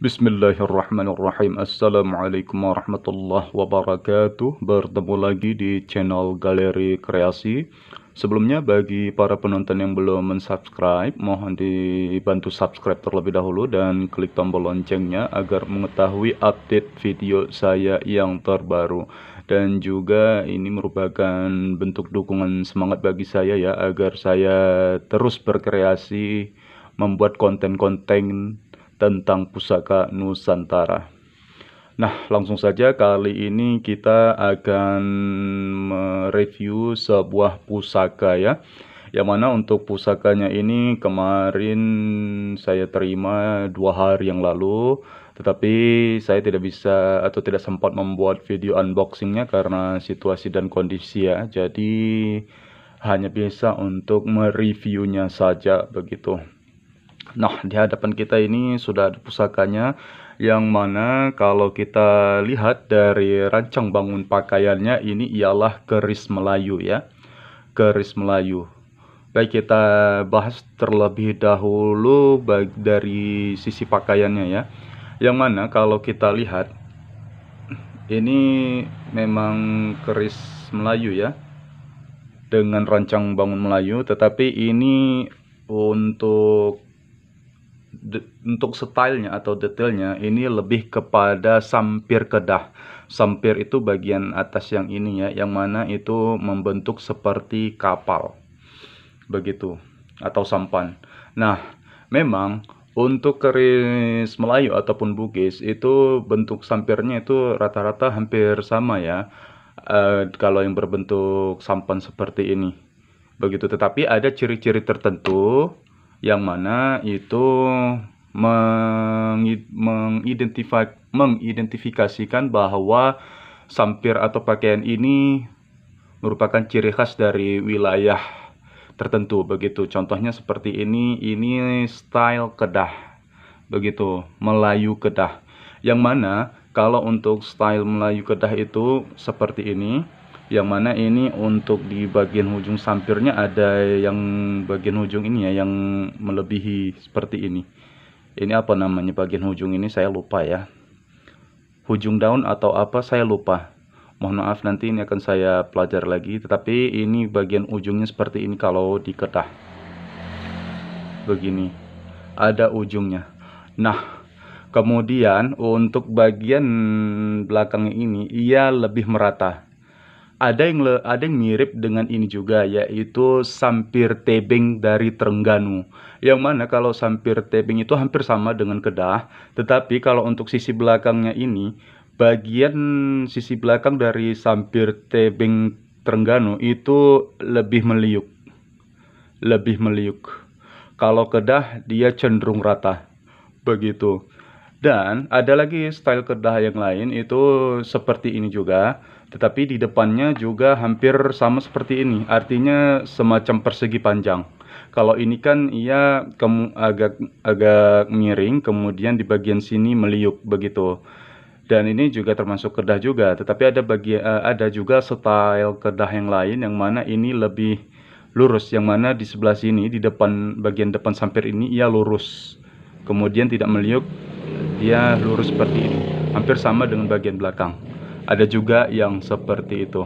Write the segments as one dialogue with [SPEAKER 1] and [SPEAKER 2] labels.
[SPEAKER 1] Bismillahirrahmanirrahim. Assalamualaikum warahmatullahi wabarakatuh. Bertemu lagi di channel Galeri Kreasi. Sebelumnya bagi para penonton yang belum mensubscribe, mohon dibantu subscribe terlebih dahulu dan klik tombol loncengnya agar mengetahui update video saya yang terbaru. Dan juga ini merupakan bentuk dukungan semangat bagi saya ya, agar saya terus berkreasi membuat konten-konten tentang pusaka Nusantara. Nah, langsung saja kali ini kita akan mereview sebuah pusaka ya. Yang mana untuk pusakanya ini kemarin saya terima 2 hari yang lalu. Tetapi saya tidak bisa atau tidak sempat membuat video unboxingnya karena situasi dan kondisi ya. Jadi hanya bisa untuk mereviewnya saja begitu. Nah, di hadapan kita ini sudah ada pusakanya, yang mana kalau kita lihat dari rancang bangun pakaiannya ini ialah keris Melayu ya. Keris Melayu. Baik, kita bahas terlebih dahulu dari sisi pakaiannya ya. Yang mana kalau kita lihat ini memang keris Melayu ya, dengan rancang bangun Melayu, tetapi ini untuk stylenya atau detailnya ini lebih kepada sampir kedah. Sampir itu bagian atas yang ini ya, yang mana itu membentuk seperti kapal begitu, atau sampan. Nah, memang untuk keris Melayu ataupun Bugis itu bentuk sampirnya itu rata-rata hampir sama ya, kalau yang berbentuk sampan seperti ini begitu. Tetapi ada ciri-ciri tertentu yang mana itu mengidentifikasikan bahwa sampir atau pakaian ini merupakan ciri khas dari wilayah tertentu begitu. Contohnya seperti ini style Kedah begitu, Melayu Kedah. Yang mana kalau untuk style Melayu Kedah itu seperti ini, yang mana ini untuk di bagian ujung sampirnya ada yang bagian ujung ini ya, yang melebihi seperti ini. Ini apa namanya bagian ujung ini, saya lupa ya. Ujung daun atau apa saya lupa. Mohon maaf, nanti ini akan saya pelajari lagi. Tetapi ini bagian ujungnya seperti ini kalau di Kedah. Begini. Ada ujungnya. Nah, kemudian untuk bagian belakangnya ini ia lebih merata. Ada yang mirip dengan ini juga, yaitu sampir tebing dari Trengganu. Yang mana kalau sampir tebing itu hampir sama dengan Kedah, tetapi kalau untuk sisi belakangnya ini, bagian sisi belakang dari sampir tebing Trengganu itu lebih meliuk. Lebih meliuk. Kalau Kedah dia cenderung rata. Begitu. Dan ada lagi style Kedah yang lain itu seperti ini juga, tetapi di depannya juga hampir sama seperti ini, artinya semacam persegi panjang. Kalau ini kan ia agak miring, kemudian di bagian sini meliuk begitu. Dan ini juga termasuk Kedah juga, tetapi ada juga style Kedah yang lain yang mana ini lebih lurus, yang mana di sebelah sini di bagian depan sampir ini ia lurus. Kemudian tidak meliuk, dia lurus seperti ini, hampir sama dengan bagian belakang. Ada juga yang seperti itu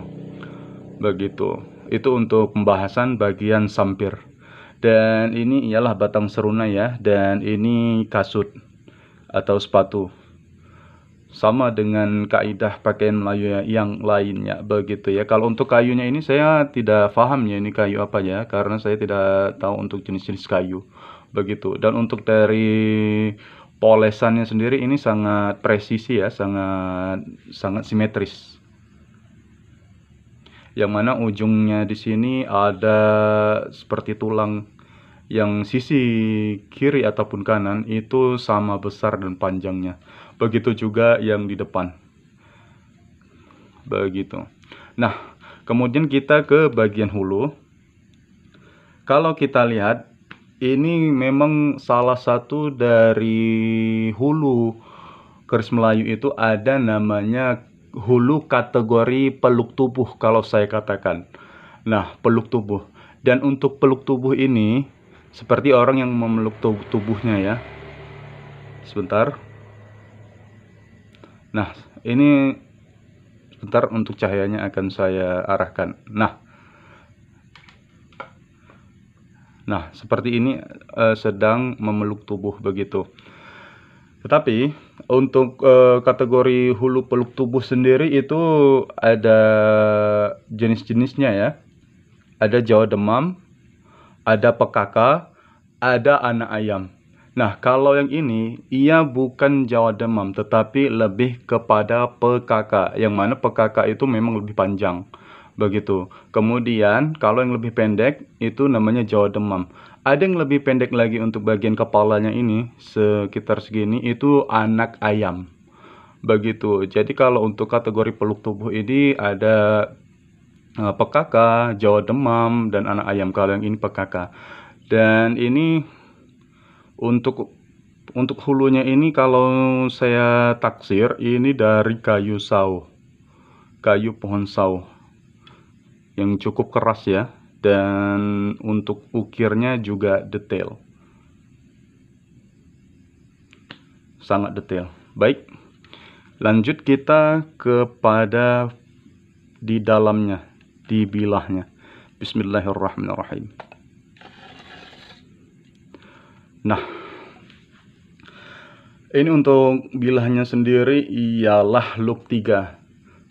[SPEAKER 1] begitu. Itu untuk pembahasan bagian sampir. Dan ini ialah batang seruna ya, dan ini kasut atau sepatu, sama dengan kaidah pakaian Melayu yang lainnya begitu ya. Kalau untuk kayunya ini saya tidak paham ya, ini kayu apa ya, karena saya tidak tahu untuk jenis-jenis kayu begitu. Dan untuk dari polesannya sendiri ini sangat presisi ya, sangat simetris. Yang mana ujungnya di sini ada seperti tulang, yang sisi kiri ataupun kanan itu sama besar dan panjangnya. Begitu juga yang di depan. Begitu. Nah, kemudian kita ke bagian hulu. Kalau kita lihat, ini memang salah satu dari hulu keris Melayu itu ada namanya hulu kategori peluk tubuh kalau saya katakan. Nah, peluk tubuh. Dan untuk peluk tubuh ini seperti orang yang memeluk tubuhnya ya. Sebentar. Nah, ini sebentar, untuk cahayanya akan saya arahkan. Nah, seperti ini sedang memeluk tubuh begitu. Tetapi untuk kategori hulu peluk tubuh sendiri itu ada jenis-jenisnya ya. Ada Jawa demam, ada PKK, ada anak ayam. Nah, kalau yang ini ia bukan Jawa demam tetapi lebih kepada PKK, yang mana PKK itu memang lebih panjang begitu. Kemudian kalau yang lebih pendek itu namanya Jawa demam. Ada yang lebih pendek lagi untuk bagian kepalanya ini sekitar segini, itu anak ayam begitu. Jadi kalau untuk kategori peluk tubuh ini ada PKK, Jawa demam, dan anak ayam. Kalau yang ini PKK. Dan ini untuk hulunya ini kalau saya taksir ini dari kayu saw, kayu pohon saw yang cukup keras ya, dan untuk ukirnya juga detail, sangat detail. Baik, lanjut kita kepada di dalamnya, di bilahnya. Bismillahirrahmanirrahim. Nah, ini untuk bilahnya sendiri ialah look 3.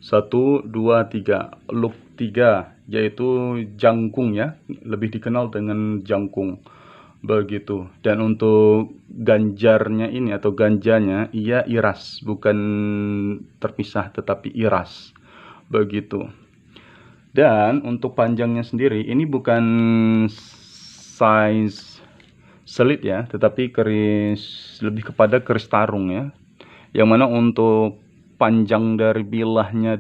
[SPEAKER 1] 1, 2, 3. Look 3 yaitu jangkung ya, lebih dikenal dengan jangkung begitu. Dan untuk ganjarnya ini atau ganjanya ia iras, bukan terpisah tetapi iras begitu. Dan untuk panjangnya sendiri ini bukan size selit ya, tetapi keris, lebih kepada keris tarung ya, yang mana untuk panjang dari bilahnya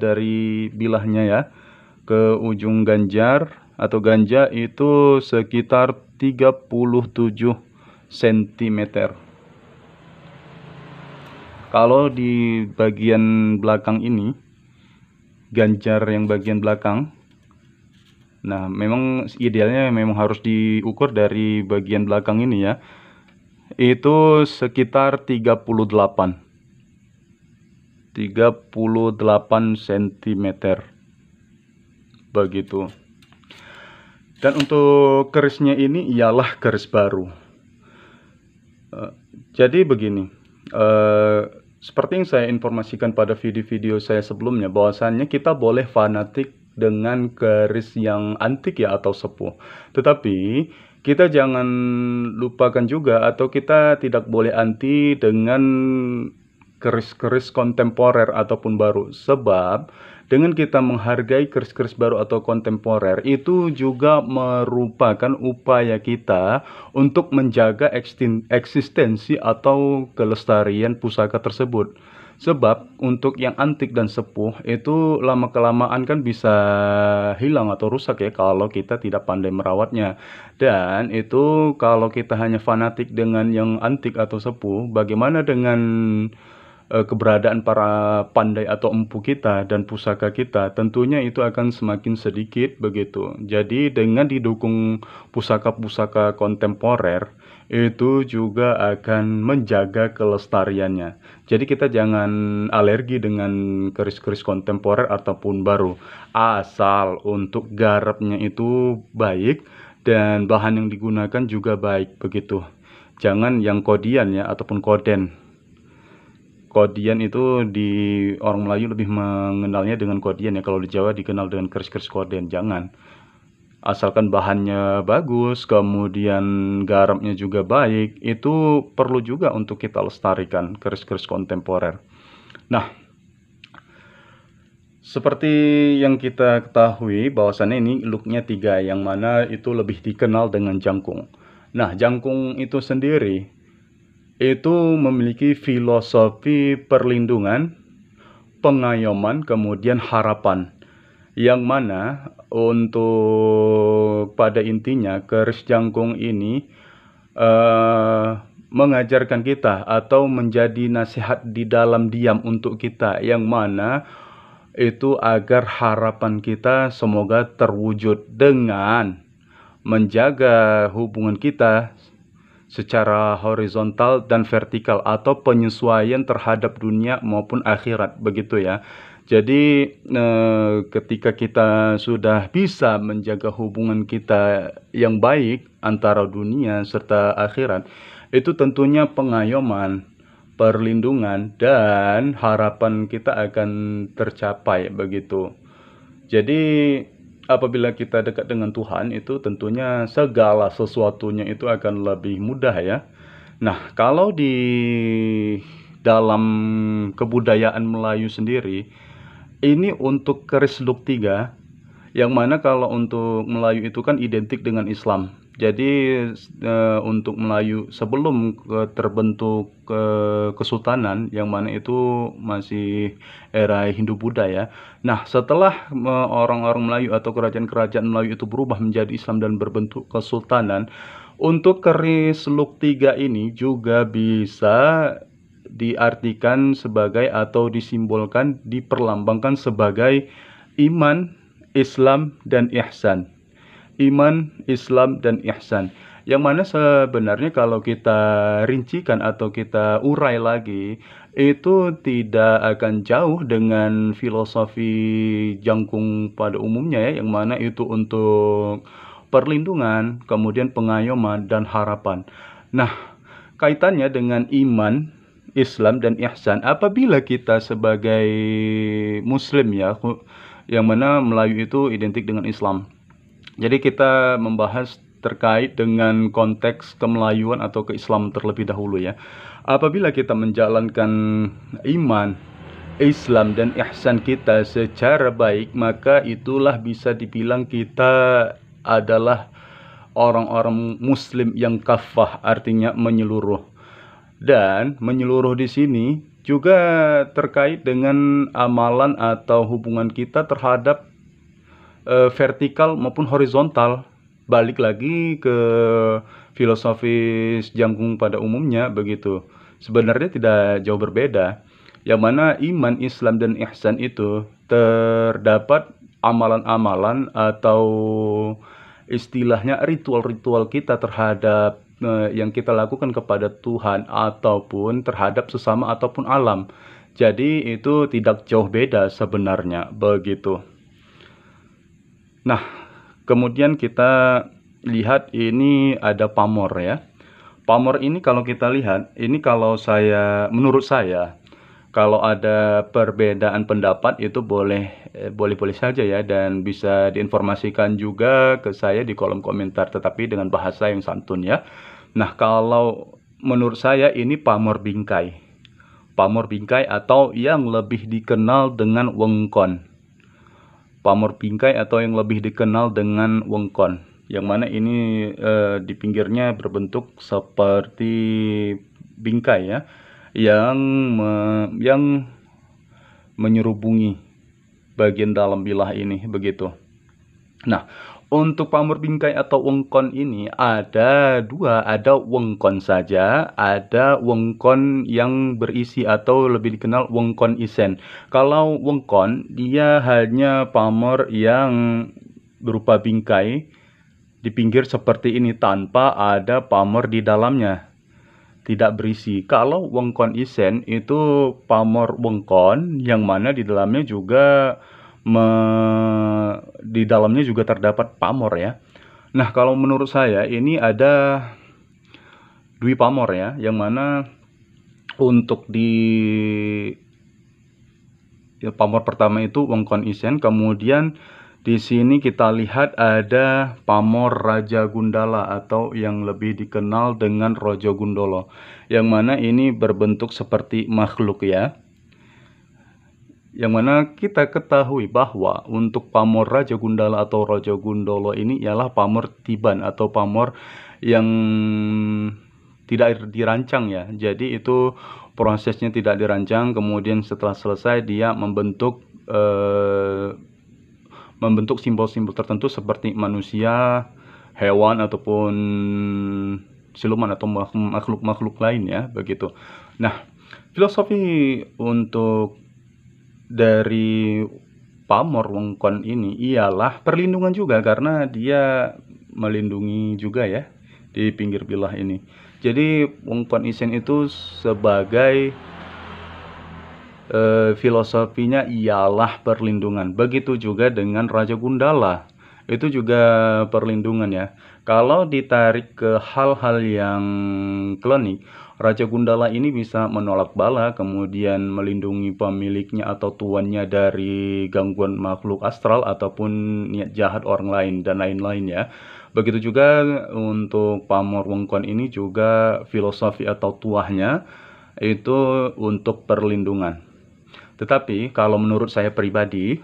[SPEAKER 1] ya ke ujung ganjar atau ganja itu sekitar 37 cm. Kalau di bagian belakang ini, ganjar yang bagian belakang, nah memang idealnya memang harus diukur dari bagian belakang ini ya, itu sekitar 38 cm begitu. Dan untuk kerisnya ini ialah keris baru. Jadi begini, seperti yang saya informasikan pada video-video saya sebelumnya, bahwasannya kita boleh fanatik dengan keris yang antik ya atau sepuh, tetapi kita jangan lupakan juga atau kita tidak boleh anti dengan keris-keris kontemporer ataupun baru. Sebab dengan kita menghargai keris-keris baru atau kontemporer, itu juga merupakan upaya kita untuk menjaga eksistensi atau kelestarian pusaka tersebut. Sebab untuk yang antik dan sepuh itu lama-kelamaan kan bisa hilang atau rusak ya kalau kita tidak pandai merawatnya. Dan itu kalau kita hanya fanatik dengan yang antik atau sepuh, bagaimana dengan keberadaan para pandai atau empu kita dan pusaka kita? Tentunya itu akan semakin sedikit begitu. Jadi dengan didukung pusaka-pusaka kontemporer, itu juga akan menjaga kelestariannya. Jadi kita jangan alergi dengan keris-keris kontemporer ataupun baru, asal untuk garapnya itu baik dan bahan yang digunakan juga baik begitu. Jangan yang kodian ya ataupun koden. Kodian itu di orang Melayu lebih mengenalnya dengan kodian ya, kalau di Jawa dikenal dengan keris-keris kodian. Jangan, asalkan bahannya bagus, kemudian garamnya juga baik, itu perlu juga untuk kita lestarikan keris-keris kontemporer. Nah, seperti yang kita ketahui bahwasannya ini looknya 3, yang mana itu lebih dikenal dengan jangkung. Nah, jangkung itu sendiri itu memiliki filosofi perlindungan, pengayoman, kemudian harapan, yang mana untuk pada intinya keris jangkung ini mengajarkan kita atau menjadi nasihat di dalam diam untuk kita, yang mana itu agar harapan kita semoga terwujud dengan menjaga hubungan kita secara horizontal dan vertikal atau penyesuaian terhadap dunia maupun akhirat, begitu ya. Jadi ketika kita sudah bisa menjaga hubungan kita yang baik antara dunia serta akhirat, itu tentunya pengayoman, perlindungan, dan harapan kita akan tercapai, begitu. Jadi apabila kita dekat dengan Tuhan, itu tentunya segala sesuatunya itu akan lebih mudah ya. Nah, kalau di dalam kebudayaan Melayu sendiri, ini untuk keris luk tiga, yang mana kalau untuk Melayu itu kan identik dengan Islam. Jadi untuk Melayu sebelum terbentuk kesultanan, yang mana itu masih era Hindu-Buddha ya. Nah, setelah orang-orang Melayu atau kerajaan-kerajaan Melayu itu berubah menjadi Islam dan berbentuk kesultanan, untuk keris luk tiga ini juga bisa diartikan sebagai atau disimbolkan, diperlambangkan sebagai iman, Islam, dan ihsan. Iman, Islam, dan ihsan. Yang mana sebenarnya kalau kita rincikan atau kita urai lagi, itu tidak akan jauh dengan filosofi jangkung pada umumnya ya, yang mana itu untuk perlindungan, kemudian pengayoman, dan harapan. Nah, kaitannya dengan iman, Islam, dan ihsan, apabila kita sebagai Muslim ya, yang mana Melayu itu identik dengan Islam. Jadi kita membahas terkait dengan konteks kemelayuan atau keislaman terlebih dahulu ya. Apabila kita menjalankan iman, Islam, dan ihsan kita secara baik, maka itulah bisa dibilang kita adalah orang-orang Muslim yang kafah, artinya menyeluruh. Dan menyeluruh di sini juga terkait dengan amalan atau hubungan kita terhadap vertikal maupun horizontal. Balik lagi ke filosofis jangkung pada umumnya, begitu. Sebenarnya tidak jauh berbeda. Yang mana iman, Islam, dan ihsan itu terdapat amalan-amalan atau istilahnya ritual-ritual kita terhadap yang kita lakukan kepada Tuhan ataupun terhadap sesama ataupun alam. Jadi itu tidak jauh beda sebenarnya, begitu. Nah, kemudian kita lihat ini ada pamor ya. Pamor ini kalau kita lihat, ini kalau menurut saya, kalau ada perbedaan pendapat itu boleh-boleh saja ya, dan bisa diinformasikan juga ke saya di kolom komentar, tetapi dengan bahasa yang santun ya. Nah, kalau menurut saya ini pamor bingkai. Pamor bingkai atau yang lebih dikenal dengan wengkon. Pamor bingkai atau yang lebih dikenal dengan wengkon. Yang mana ini di pinggirnya berbentuk seperti bingkai ya, yang menyerubungi bagian dalam bilah ini, begitu. Nah, untuk pamor bingkai atau wengkon ini ada dua, ada wengkon saja, ada wengkon yang berisi atau lebih dikenal wengkon isen. Kalau wengkon, dia hanya pamor yang berupa bingkai di pinggir seperti ini tanpa ada pamor di dalamnya, tidak berisi. Kalau wengkon isen itu pamor wengkon yang mana di dalamnya juga terdapat pamor ya. Nah, kalau menurut saya ini ada dua pamor ya, yang mana untuk pamor pertama itu wengkon isen, kemudian di sini kita lihat ada pamor Raja Gundala atau yang lebih dikenal dengan Rojo Gundolo, yang mana ini berbentuk seperti makhluk ya. Yang mana kita ketahui bahwa untuk pamor Raja Gundala atau Rojo Gundolo ini ialah pamor tiban atau pamor yang tidak dirancang ya. Jadi itu prosesnya tidak dirancang, kemudian setelah selesai dia membentuk simbol-simbol tertentu seperti manusia, hewan, ataupun siluman atau makhluk-makhluk lain ya, begitu. Nah, filosofi untuk dari pamor wengkon ini ialah perlindungan juga, karena dia melindungi juga ya di pinggir bilah ini. Jadi Wong Kuan Isen itu sebagai filosofinya ialah perlindungan. Begitu juga dengan Raja Gundala, itu juga perlindungan ya. Kalau ditarik ke hal-hal yang klinik, Raja Gundala ini bisa menolak bala, kemudian melindungi pemiliknya atau tuannya dari gangguan makhluk astral ataupun niat jahat orang lain dan lain-lain ya. Begitu juga untuk Pamor Wong Kuan ini juga filosofi atau tuahnya itu untuk perlindungan. Tetapi kalau menurut saya pribadi,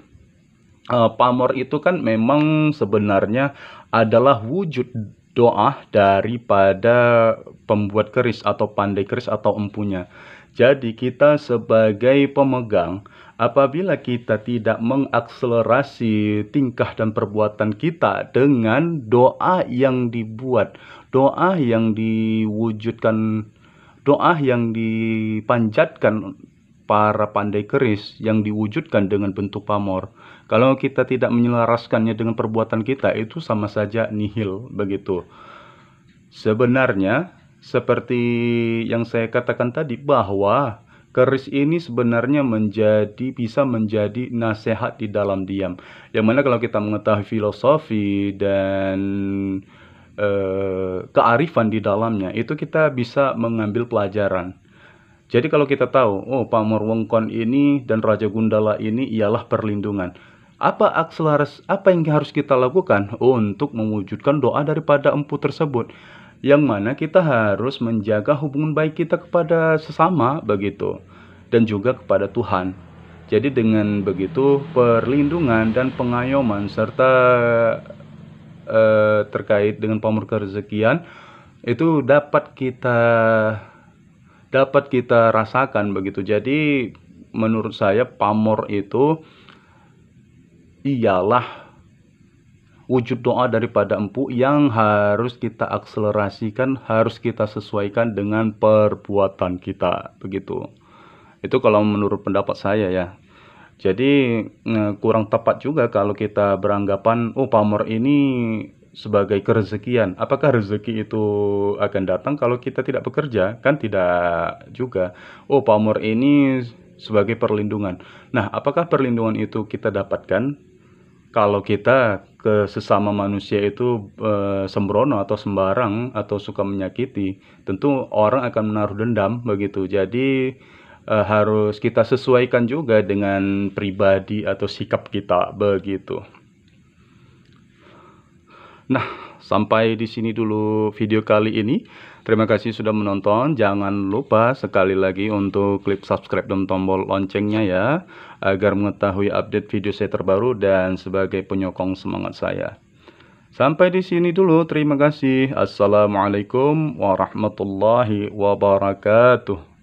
[SPEAKER 1] pamor itu kan memang sebenarnya adalah wujud doa daripada pembuat keris atau pandai keris atau empunya. Jadi kita sebagai pemegang, apabila kita tidak mengakselerasi tingkah dan perbuatan kita dengan doa yang dibuat, doa yang diwujudkan, doa yang dipanjatkan para pandai keris yang diwujudkan dengan bentuk pamor. Kalau kita tidak menyelaraskannya dengan perbuatan kita, itu sama saja nihil begitu. Sebenarnya seperti yang saya katakan tadi, bahwa keris ini sebenarnya bisa menjadi nasihat di dalam diam. Yang mana kalau kita mengetahui filosofi dan kearifan di dalamnya, itu kita bisa mengambil pelajaran. Jadi kalau kita tahu, oh Pamor Wong Kuan ini dan Raja Gundala ini ialah perlindungan. Apa yang harus kita lakukan untuk mewujudkan doa daripada empu tersebut? Yang mana kita harus menjaga hubungan baik kita kepada sesama begitu, dan juga kepada Tuhan. Jadi dengan begitu perlindungan dan pengayoman serta terkait dengan pamor kerezekian itu dapat kita rasakan begitu. Jadi menurut saya pamor itu ialah wujud doa daripada empu yang harus kita akselerasikan, harus kita sesuaikan dengan perbuatan kita begitu. Itu kalau menurut pendapat saya ya. Jadi kurang tepat juga kalau kita beranggapan oh pamor ini sebagai kerezekian. Apakah rezeki itu akan datang kalau kita tidak bekerja? Kan tidak juga. Oh pamor ini sebagai perlindungan. Nah, apakah perlindungan itu kita dapatkan kalau kita ke sesama manusia itu sembrono atau sembarang atau suka menyakiti? Tentu orang akan menaruh dendam begitu. Jadi harus kita sesuaikan juga dengan pribadi atau sikap kita begitu. Nah, sampai di sini dulu video kali ini. Terima kasih sudah menonton. Jangan lupa sekali lagi untuk klik subscribe dan tombol loncengnya ya, agar mengetahui update video saya terbaru dan sebagai penyokong semangat saya. Sampai di sini dulu. Terima kasih. Assalamualaikum warahmatullahi wabarakatuh.